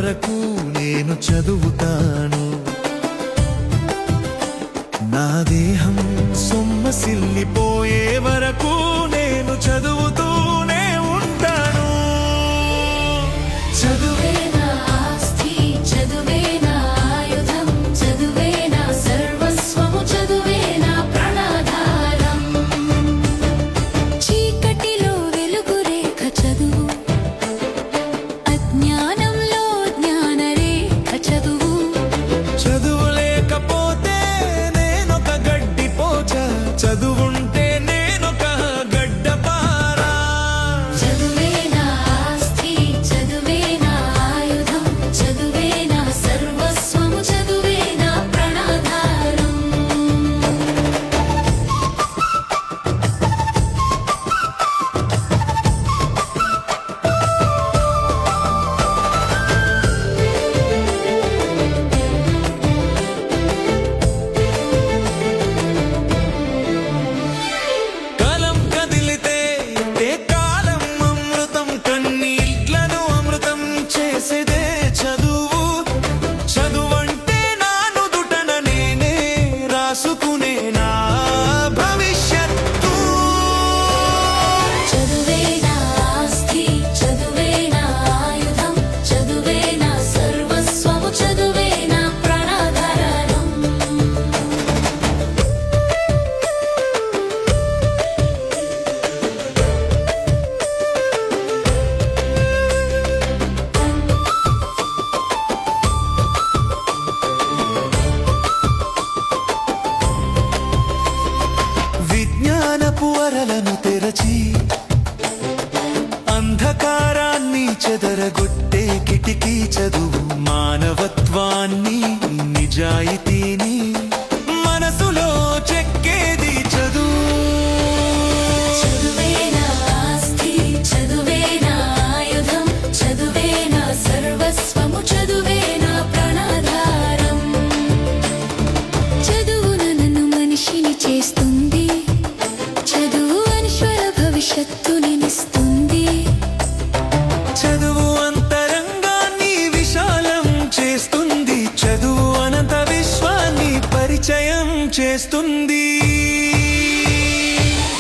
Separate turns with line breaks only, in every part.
వరకు నేను చదువుతాను. నా దేహం సొమ్మసిల్లిపోయే వరకు నేను చదువుతూనే ఉంటాను.
చదువే నా ఆస్తి, చదువే నా ఆయుధం, చదువే నా సర్వస్వము, చదువే నా ప్రాణాధారం. చీకటిలో వెలుగు రేఖ చదువు, అజ్ఞానంలో జ్ఞానరేఖ చదువు.
చదువు లేకపోతే నేనొక గడ్డిపోచ, చదువుంటే నేనొక గడ్డపారా.
చదువే నా ఆస్తి, చదువే నా ఆయుధం, చదువే నా సర్వస్వము, చదువే నా ప్రాణాధారం.
కాలం కదిలితే ఏ కాలం అమృతం, కన్నీళ్లను అమృతం చేసేదే చదువు. చదువంటే నా నుదుటన నేనే రాసుకునే నా భవిష్యత్తు.
చదువే నా ఆస్తి, చదువే నా ఆయుధం, చదువే నా సర్వస్వము, చదువే నా ప్రాణాధారం.
విజ్ఞానపు వరలను తెరచి అంధకారాన్ని చెదరగొట్టే కిటికీ చదువు. మానవత్వాన్ని, నిజాయితీని మనసులో చెక్కేది చదువు.
చదువే నా ఆస్తి, చదువే నా ఆయుధం, చదువే నా సర్వస్వము, చదువే నా ప్రాణాధారం. చదువు నన్ను మనిషిని చేస్తుంది, చదువు అనుశ్వర భవిష్యత్తునిస్తుంది.
చదువు అంతరంగాన్ని విశాలం చేస్తుంది, చదువు అనంత విశ్వాన్ని పరిచయం చేస్తుంది.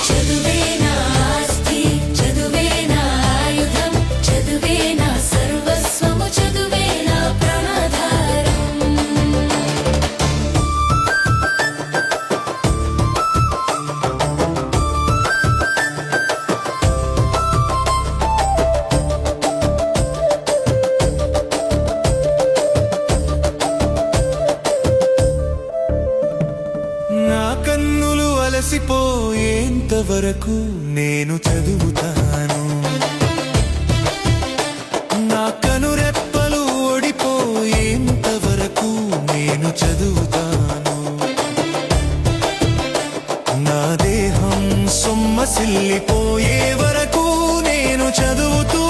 చదువే నా ఆస్తి, చదువే నా ఆయుధం, చదువే నా సర్వస్వము, చదువే నా ప్రాణాధారం.
నా కన్నులు అలసిపోయేంత వరకు నేను చదువుతాను. నా కనురెప్పలు ఓడిపోయేంత వరకు నేను చదువుతాను. నా దేహం సొమ్మసిల్లిపోయే వరకు నేను చదువుతూ